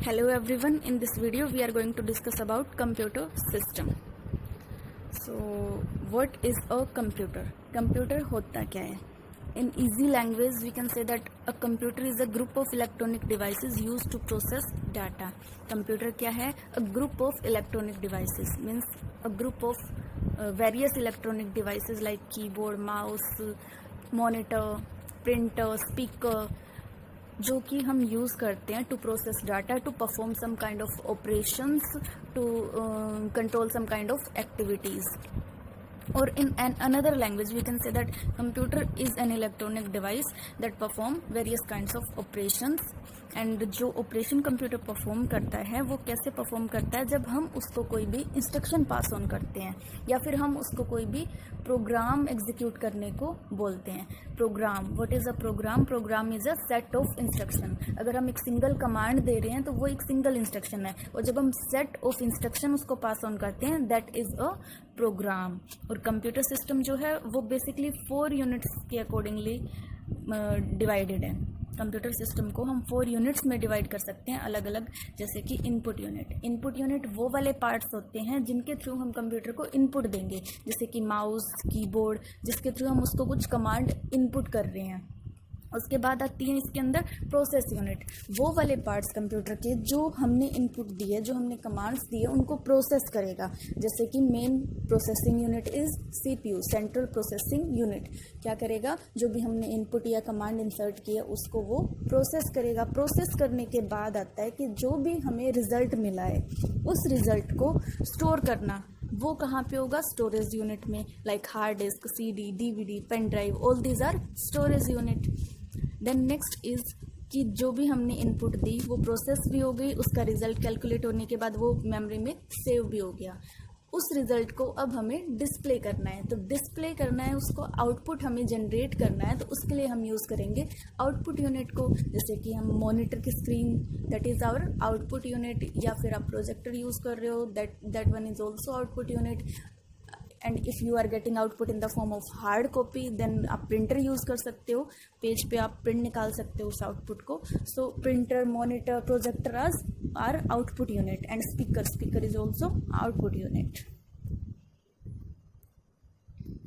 Hello everyone, in this video we are going to discuss about computer system. So what is a computer? Computer होता क्या है? In easy language we can say that a computer is a group of electronic devices used to process data. Computer क्या है? A group of electronic devices means a group of various electronic devices like keyboard, mouse, monitor, printer, speaker, जो कि हम use करते हैं to process data, to perform some kind of operations, to control some kind of activities. Or in another language we can say that computer is an electronic device that perform various kinds of operations. And जो operation computer perform करता है वो कैसे perform करता है? जब हम उसको कोई भी इंस्ट्रक्शन पास ऑन करते हैं या फिर हम उसको कोई भी प्रोग्राम एग्जीक्यूट करने को बोलते हैं. Program, what is a program? Program is a set of instruction. अगर हम एक सिंगल कमांड दे रहे हैं तो वो एक सिंगल इंस्ट्रक्शन है, और जब हम सेट ऑफ इंस्ट्रक्शन उसको पास ऑन करते हैं दैट इज़ अ प्रोग्राम. और कंप्यूटर सिस्टम जो है वो बेसिकली 4 यूनिट्स के अकॉर्डिंगली डिवाइडेड है. कंप्यूटर सिस्टम को हम 4 यूनिट्स में डिवाइड कर सकते हैं अलग अलग, जैसे कि इनपुट यूनिट. इनपुट यूनिट वो वाले पार्ट्स होते हैं जिनके थ्रू हम कंप्यूटर को इनपुट देंगे, जैसे कि माउस, कीबोर्ड, जिसके थ्रू हम उसको कुछ कमांड इनपुट कर रहे हैं. उसके बाद आती है इसके अंदर प्रोसेस यूनिट. वो वाले पार्ट्स कंप्यूटर के जो हमने इनपुट दिए, जो हमने कमांड्स दिए, उनको प्रोसेस करेगा. जैसे कि main processing unit is CPU, central processing unit. क्या करेगा? जो भी हमने इनपुट या कमांड इंसर्ट किया उसको वो प्रोसेस करेगा. प्रोसेस करने के बाद आता है कि जो भी हमें रिजल्ट मिला है उस रिजल्ट को स्टोर करना. वो कहाँ पे होगा? स्टोरेज यूनिट में, like hard disk, CD, DVD, pen drive, all these are storage unit. Then next is कि जो भी हमने इनपुट दी वो प्रोसेस भी हो गई, उसका रिजल्ट कैलकुलेट होने के बाद वो मेमोरी में सेव भी हो गया. उस रिजल्ट को अब हमें डिस्प्ले करना है. तो डिस्प्ले करना है उसको, आउटपुट हमें जनरेट करना है, तो उसके लिए हम यूज़ करेंगे आउटपुट यूनिट को. जैसे कि हम मॉनिटर की screen, that is our output unit, या फिर आप प्रोजेक्टर यूज़ कर रहे हो, that one is also output unit. And if you are getting output in the form of hard copy then आप प्रिंटर यूज़ कर सकते हो. पेज पे आप प्रिंट निकाल सकते हो उस आउटपुट को. So printer, monitor, projector are output unit. And speaker is also output unit.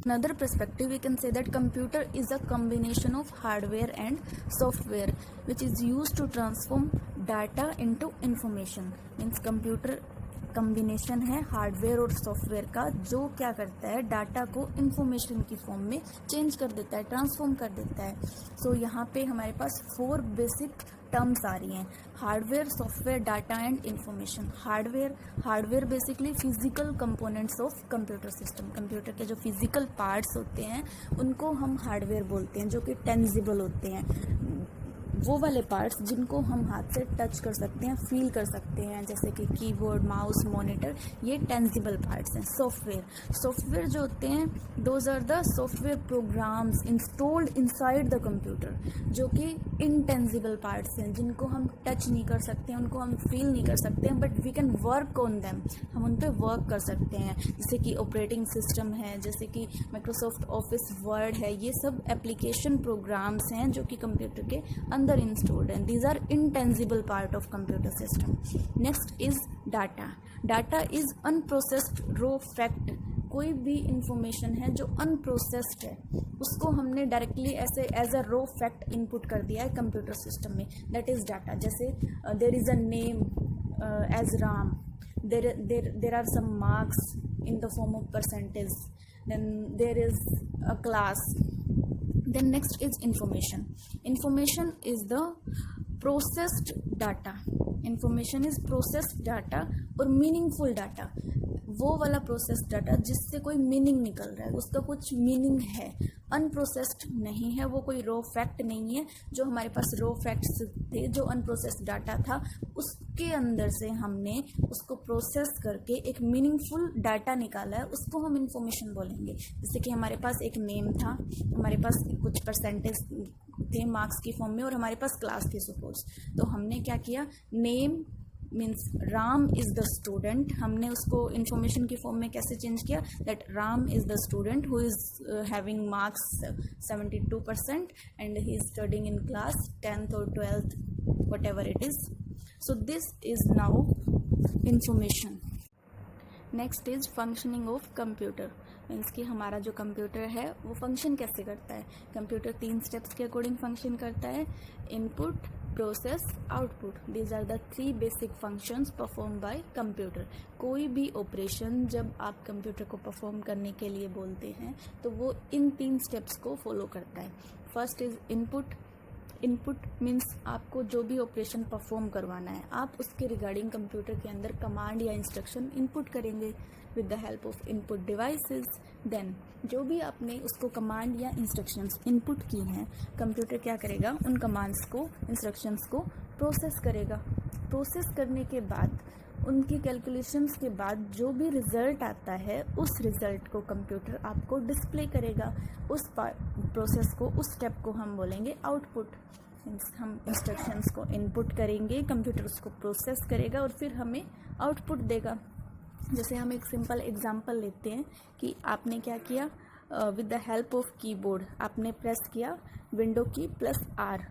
Another perspective, we can say that computer is a combination of hardware and software which is used to transform data into information. Means computer combination है hardware और software का, जो क्या करता है? Data को information की form में चेंज कर देता है, ट्रांसफॉर्म कर देता है. सो यहाँ पे हमारे पास 4 बेसिक टर्म्स आ रही हैं: hardware, software, data and information. Hardware basically physical components of computer system. Computer के जो फिजिकल पार्ट्स होते हैं उनको हम हार्डवेयर बोलते हैं, जो कि टेंजिबल होते हैं. वो वाले पार्ट्स जिनको हम हाथ से टच कर सकते हैं, फील कर सकते हैं, जैसे कि कीबोर्ड, माउस, मॉनिटर, ये टेंजिबल पार्ट्स हैं. सॉफ्टवेयर जो होते हैं, those are the software programs installed inside the computer, जो कि इनटेंजिबल पार्ट्स हैं, जिनको हम टच नहीं कर सकते, उनको हम फील नहीं कर सकते हैं, but we can work on them. हम उन पर वर्क कर सकते हैं, जैसे कि ऑपरेटिंग सिस्टम है, जैसे कि माइक्रोसॉफ्ट ऑफिस वर्ड है. ये सब एप्लीकेशन प्रोग्राम्स हैं जो कि कंप्यूटर के अंदर installed and these are intangible part of computer system. Next is data is unprocessed raw fact. कोई भी इंफॉर्मेशन है जो अनप्रोसेस्ड है उसको हमने डायरेक्टली ऐसे as a raw fact input कर दिया है कंप्यूटर सिस्टम में, दैट इज़ डाटा. जैसे there is a name as Ram, there are some marks in the form of percentage, then there is a class. Then next is information. Information is the processed data. Information is processed data और meaningful data. वो वाला processed data जिससे कोई meaning निकल रहा है, उसका कुछ मीनिंग है. अनप्रोसेस्ड नहीं है, वो कोई रॉ फैक्ट नहीं है. जो हमारे पास रॉ फैक्ट्स थे, जो अनप्रोसेस्ड डाटा था, उसके अंदर से हमने उसको प्रोसेस करके एक मीनिंगफुल डाटा निकाला है, उसको हम इंफॉर्मेशन बोलेंगे. जैसे कि हमारे पास एक नेम था, हमारे पास कुछ परसेंटेज थे मार्क्स की फॉर्म में, और हमारे पास क्लास थी सपोज. तो हमने क्या किया? Name means Ram is the student, हमने उसको इन्फॉर्मेशन की फॉर्म में कैसे चेंज किया? That Ram is the student who is having marks 72% and he is studying in class 10th और 12th, what ever it is. So this is now information. Next is functioning of computer, means कि हमारा जो computer है वो function कैसे करता है. Computer 3 steps के अकॉर्डिंग फंक्शन करता है. Input, process, output. These are the 3 basic functions perform by computer. कोई भी ऑपरेशन जब आप कंप्यूटर को परफॉर्म करने के लिए बोलते हैं तो वो इन 3 स्टेप्स को फॉलो करता है. First is input. Input means आपको जो भी ऑपरेशन परफॉर्म करवाना है आप उसके रिगार्डिंग कंप्यूटर के अंदर कमांड या इंस्ट्रक्शन इनपुट करेंगे with the help of input devices. Then जो भी आपने उसको कमांड या इंस्ट्रक्शंस इनपुट की हैं कंप्यूटर क्या करेगा, उन कमांड्स को, इंस्ट्रक्शंस को प्रोसेस करेगा. प्रोसेस करने के बाद उनकी कैलकुलेशंस के बाद जो भी रिज़ल्ट आता है उस रिज़ल्ट को कंप्यूटर आपको डिस्प्ले करेगा. उस प्रोसेस को, उस स्टेप को हम बोलेंगे आउटपुट. हम इंस्ट्रक्शंस को इनपुट करेंगे, कंप्यूटर उसको प्रोसेस करेगा और फिर हमें आउटपुट देगा. जैसे हम एक सिंपल एग्जांपल लेते हैं कि आपने क्या किया, with the help of keyboard आपने प्रेस किया window key plus R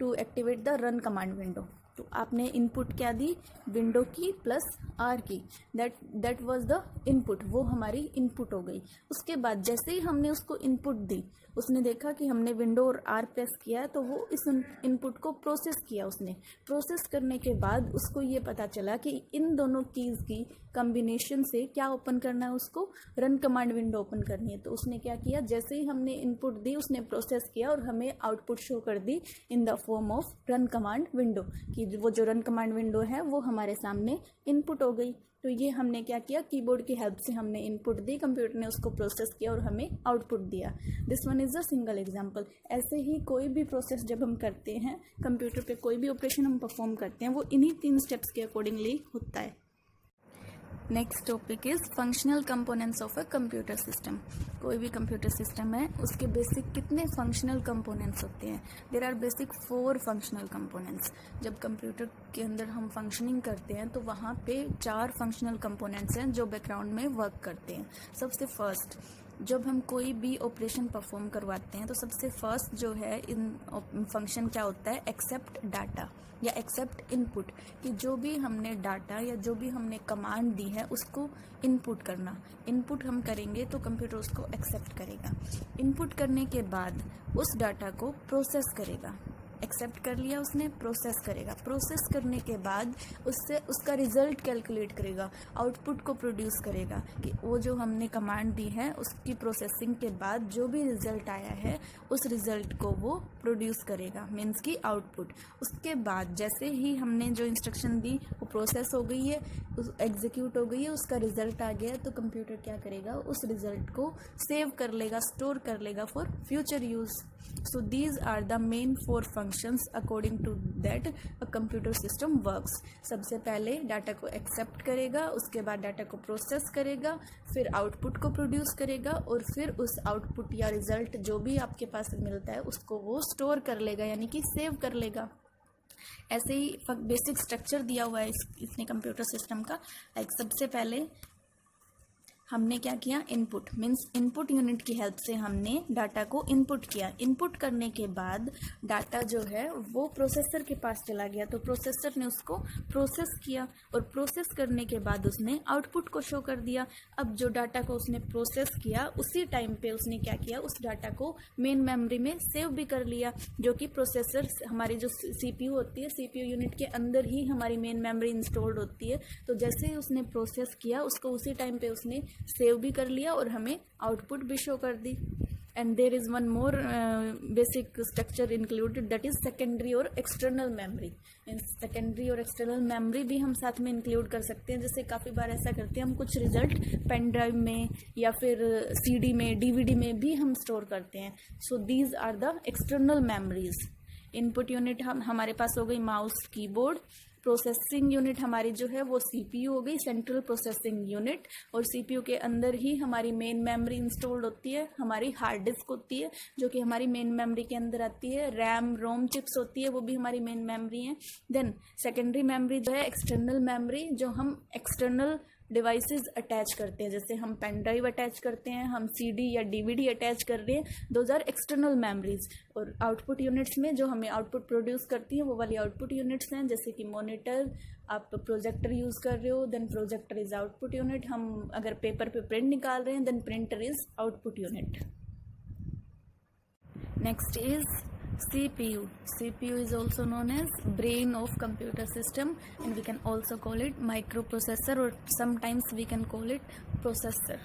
to activate the run command window. तो आपने इनपुट क्या दी, window key plus R key. That was the input, वो हमारी इनपुट हो गई. उसके बाद जैसे ही हमने उसको इनपुट दी, उसने देखा कि हमने विंडो और आर प्रेस किया तो वो इस इनपुट को प्रोसेस किया. उसने प्रोसेस करने के बाद उसको ये पता चला कि इन दोनों कीज़ की कम्बिनेशन से क्या ओपन करना है, उसको रन कमांड विंडो ओपन करनी है. तो उसने क्या किया, जैसे ही हमने इनपुट दी उसने प्रोसेस किया और हमें आउटपुट शो कर दी in the form of run command window. कि वो जो रन कमांड विंडो है वो हमारे सामने इनपुट हो गई. तो ये हमने क्या किया, कीबोर्ड की हेल्प से हमने इनपुट दी, कंप्यूटर ने उसको प्रोसेस किया और हमें आउटपुट दिया. This one is a single example. ऐसे ही कोई भी प्रोसेस जब हम करते हैं कंप्यूटर पे, कोई भी ऑपरेशन हम परफॉर्म करते हैं वो इन्हीं 3 स्टेप्स के अकॉर्डिंगली होता है. Next topic is functional components of a computer system. कोई भी कंप्यूटर सिस्टम है उसके बेसिक कितने फंक्शनल कंपोनेंट्स होते हैं. There are basic 4 functional components. जब कंप्यूटर के अंदर हम फंक्शनिंग करते हैं तो वहाँ पे 4 फंक्शनल कंपोनेंट्स हैं जो बैकग्राउंड में वर्क करते हैं. सबसे फर्स्ट, जब हम कोई भी ऑपरेशन परफॉर्म करवाते हैं तो सबसे फर्स्ट जो है इन फंक्शन क्या होता है, एक्सेप्ट डाटा या एक्सेप्ट इनपुट. कि जो भी हमने डाटा या जो भी हमने कमांड दी है उसको इनपुट करना. इनपुट हम करेंगे तो कंप्यूटर उसको एक्सेप्ट करेगा. इनपुट करने के बाद उस डाटा को प्रोसेस करेगा. एक्सेप्ट कर लिया उसने, प्रोसेस करेगा. प्रोसेस करने के बाद उससे उसका रिजल्ट कैलकुलेट करेगा, आउटपुट को प्रोड्यूस करेगा. कि वो जो हमने कमांड दी है उसकी प्रोसेसिंग के बाद जो भी रिजल्ट आया है उस रिजल्ट को वो प्रोड्यूस करेगा, मीन्स की आउटपुट. उसके बाद जैसे ही हमने जो इंस्ट्रक्शन दी वो प्रोसेस हो गई है, एग्जीक्यूट हो गई है, उसका रिजल्ट आ गया तो कंप्यूटर क्या करेगा, उस रिजल्ट को सेव कर लेगा, स्टोर कर लेगा for future use. So these are the main 4 functions according to that a computer system works. सबसे पहले डाटा को एक्सेप्ट करेगा, उसके बाद डाटा को प्रोसेस करेगा, फिर आउटपुट को प्रोड्यूस करेगा और फिर उस आउटपुट या रिजल्ट जो भी आपके पास मिलता है उसको वो स्टोर कर लेगा, यानी कि सेव कर लेगा. ऐसे ही बेसिक स्ट्रक्चर दिया हुआ है इसने कंप्यूटर सिस्टम का. लाइक सबसे पहले हमने क्या किया, इनपुट मीन्स इनपुट यूनिट की हेल्प से हमने डाटा को इनपुट किया. इनपुट करने के बाद डाटा जो है वो प्रोसेसर के पास चला गया तो प्रोसेसर ने उसको प्रोसेस किया और प्रोसेस करने के बाद उसने आउटपुट को शो कर दिया. अब जो डाटा को उसने प्रोसेस किया उसी टाइम पे उसने क्या किया, उस डाटा को मेन मेमोरी में सेव भी कर लिया, जो कि प्रोसेसर हमारी जो CPU होती है, CPU यूनिट के अंदर ही हमारी मेन मेमोरी इंस्टॉल्ड होती है. तो जैसे ही उसने प्रोसेस किया उसको उसी टाइम पे उसने सेव भी कर लिया और हमें आउटपुट भी शो कर दी. And there is one more basic structure included, that is secondary और एक्सटर्नल मेमोरी. सेकेंडरी और एक्सटर्नल मेमोरी भी हम साथ में इंक्लूड कर सकते हैं. जैसे काफ़ी बार ऐसा करते हैं हम कुछ रिजल्ट पेन ड्राइव में या फिर CD में, DVD में भी हम स्टोर करते हैं. So these are the external memories. Input unit हमारे पास हो गई माउस, कीबोर्ड. प्रोसेसिंग यूनिट हमारी जो है वो CPU हो गई, सेंट्रल प्रोसेसिंग यूनिट. और CPU के अंदर ही हमारी मेन मेमोरी इंस्टॉल्ड होती है, हमारी हार्ड डिस्क होती है जो कि हमारी मेन मेमोरी के अंदर आती है. रैम रोम चिप्स होती है, वो भी हमारी मेन मेमोरी है. देन सेकेंडरी मेमोरी जो है एक्सटर्नल मेमोरी, जो हम एक्सटर्नल डिवाइसेस अटैच करते हैं, जैसे हम पेन ड्राइव अटैच करते हैं, हम CD या DVD अटैच कर रहे हैं, दोज आर एक्सटर्नल मेमोरीज। और आउटपुट यूनिट्स में जो हमें आउटपुट प्रोड्यूस करती हैं वो वाली आउटपुट यूनिट्स हैं, जैसे कि मॉनिटर, आप प्रोजेक्टर यूज़ कर रहे हो, then projector is output unit. हम अगर पेपर पे प्रिंट निकाल रहे हैं, then printer is output unit. Next is CPU. CPU is also known as brain of computer system, and we can also call it microprocessor, or sometimes we can call it processor.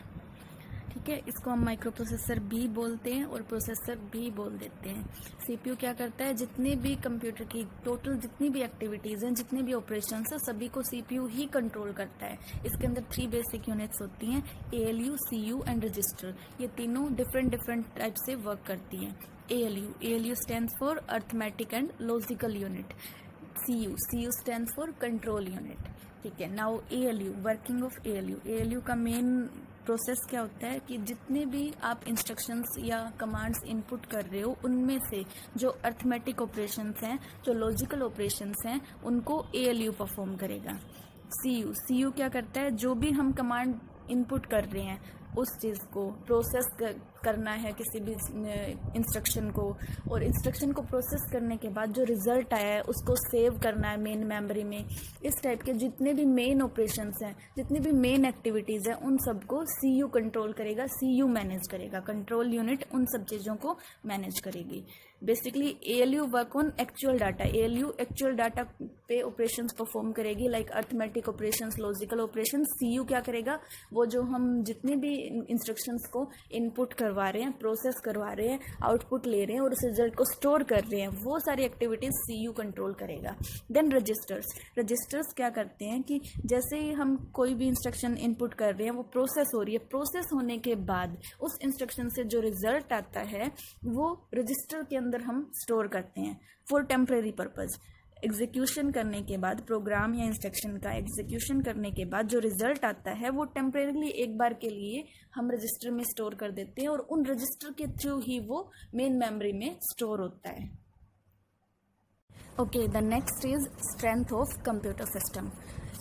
ठीक है, इसको हम micro processor भी बोलते हैं और processor भी बोल देते हैं। CPU क्या करता है, जितने भी कंप्यूटर की टोटल जितनी भी एक्टिविटीज़ हैं, जितने भी ऑपरेशंस हैं, सभी को CPU ही कंट्रोल करता है। इसके अंदर 3 बेसिक यूनिट्स होती हैं, ALU, CU एंड रजिस्टर। ये तीनों डिफरेंट टाइप से वर्क करती हैं। ALU stands for arithmetic and logical unit. CU stands for control unit. ठीक है, now ALU, working of ALU का मेन प्रोसेस क्या होता है कि जितने भी आप इंस्ट्रक्शंस या कमांड्स इनपुट कर रहे हो, उनमें से जो अर्थमेटिक ऑपरेशंस हैं, जो लॉजिकल ऑपरेशंस हैं, उनको ALU परफॉर्म करेगा। CU क्या करता है, जो भी हम कमांड इनपुट कर रहे हैं उस चीज़ को प्रोसेस करना है, किसी भी इंस्ट्रक्शन को, और इंस्ट्रक्शन को प्रोसेस करने के बाद जो रिज़ल्ट आया है उसको सेव करना है मेन मेमोरी में। इस टाइप के जितने भी मेन ऑपरेशंस हैं, जितनी भी मेन एक्टिविटीज़ हैं, उन सबको CU कंट्रोल करेगा, CU मैनेज करेगा। कंट्रोल यूनिट उन सब चीज़ों को मैनेज करेगी। Basically ALU work on actual data. ALU actual data पे ऑपरेशंस परफॉर्म करेगी, like arithmetic operations, logical operations. CU क्या करेगा, वो जो हम जितने भी इंस्ट्रक्शंस को इनपुट करवा रहे हैं, प्रोसेस करवा रहे हैं, आउटपुट ले रहे हैं और उस रिजल्ट को स्टोर कर रहे हैं, वो सारी एक्टिविटीज़ CU कंट्रोल करेगा। देन रजिस्टर्स क्या करते हैं कि जैसे ही हम कोई भी इंस्ट्रक्शन इनपुट कर रहे हैं, वो प्रोसेस हो रही है, प्रोसेस होने के बाद उस इंस्ट्रक्शन से जो रिजल्ट आता है वो रजिस्टर के अंदर हम स्टोर करते हैं फॉर टेम्परेरी पर्पज़। एग्जीक्यूशन करने के बाद, प्रोग्राम या इंस्ट्रक्शन का एग्जीक्यूशन करने के बाद जो रिजल्ट आता है वो टेम्परेरीली एक बार के लिए हम रजिस्टर में स्टोर कर देते हैं, और उन रजिस्टर के थ्रू ही वो मेन मेमोरी में स्टोर होता है। Okay, the next is strength of computer system.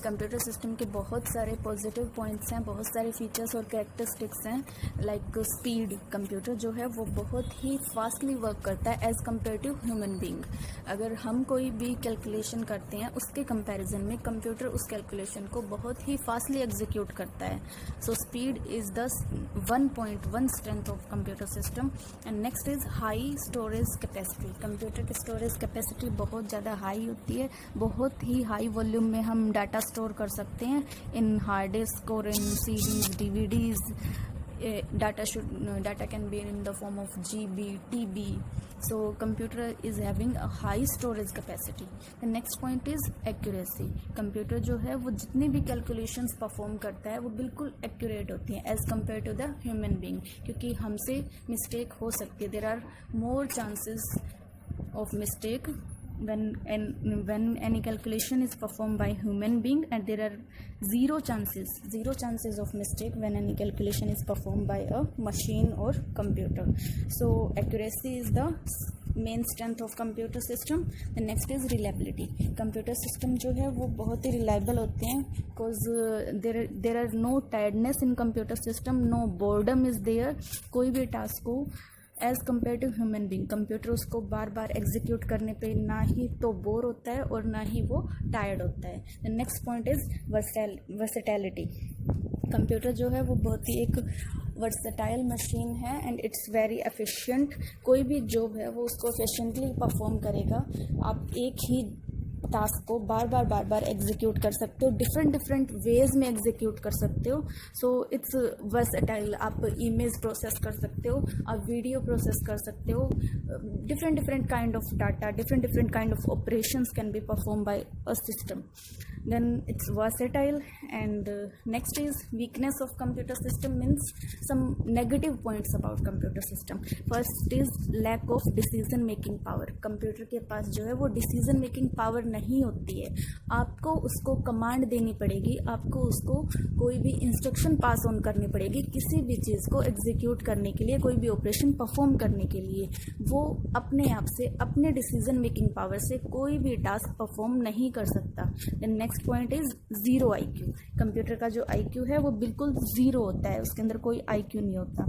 Computer system के बहुत सारे पॉजिटिव पॉइंट्स हैं, बहुत सारे फीचर्स और कैरेक्टरिस्टिक्स हैं। लाइक स्पीड, कंप्यूटर जो है वो बहुत ही फास्टली वर्क करता है as compare to human being. अगर हम कोई भी कैलकुलेशन करते हैं उसके कंपैरिजन में कंप्यूटर उस कैलकुलेशन को बहुत ही फास्टली एग्जीक्यूट करता है। So speed is the 1.1 strength of computer system. And next is high storage capacity. Computer की स्टोरेज कैपेसिटी बहुत ज़्यादा हाई होती है, बहुत ही हाई वॉल्यूम में हम डाटा स्टोर कर सकते हैं इन हार्ड डिस्क और इन CDs, DVDs. Data can be in the form of GB, TB. So computer is having a high storage capacity. The next point is accuracy. Computer जो है वो जितनी भी कैलकुलेशंस परफॉर्म करता है वो बिल्कुल एक्यूरेट होती हैं as compare to the human being, क्योंकि हमसे मिस्टेक हो सकती है। There are more chances of mistake when any calculation is performed by human being, and there are zero chances of mistake when any calculation is performed by a machine or computer. So accuracy is the main strength of computer system. The next is reliability. Computer system जो है वो बहुत ही reliable होते हैं, because there are no tiredness in computer system, no boredom is there. कोई भी task को as compare to human being, computer उसको बार बार एग्जीक्यूट करने पे ना ही तो बोर होता है और ना ही वो टायर्ड होता है। The next point is versatility. Computer जो है वो बहुत ही एक वर्सेटाइल मशीन है एंड इट्स वेरी एफिशिएंट। कोई भी जॉब है वो उसको एफिशिएंटली परफॉर्म करेगा। आप एक ही टास्क को बार बार एग्जीक्यूट कर सकते हो, डिफरेंट वेज में एग्जीक्यूट कर सकते हो। So it's versatile. आप इमेज प्रोसेस कर सकते हो, आप वीडियो प्रोसेस कर सकते हो, different kind of data, different kind of operations can be perform by a system. Then it's versatile. And next is weakness of computer system, means some negative points about computer system. First is lack of decision making power. Computer के पास जो है वो decision making power नहीं होती है। आपको उसको command देनी पड़ेगी, आपको उसको कोई भी इंस्ट्रक्शन पास ऑन करनी पड़ेगी किसी भी चीज़ को एग्जीक्यूट करने के लिए, कोई भी ऑपरेशन परफॉर्म करने के लिए। वो अपने आप से, अपने डिसीजन मेकिंग पावर से कोई भी टास्क परफॉर्म नहीं कर सकता। Then next point is zero IQ। Computer का जो IQ है वो बिल्कुल ज़ीरो होता है, उसके अंदर कोई IQ नहीं होता।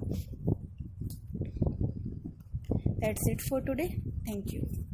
That's it for today. Thank you.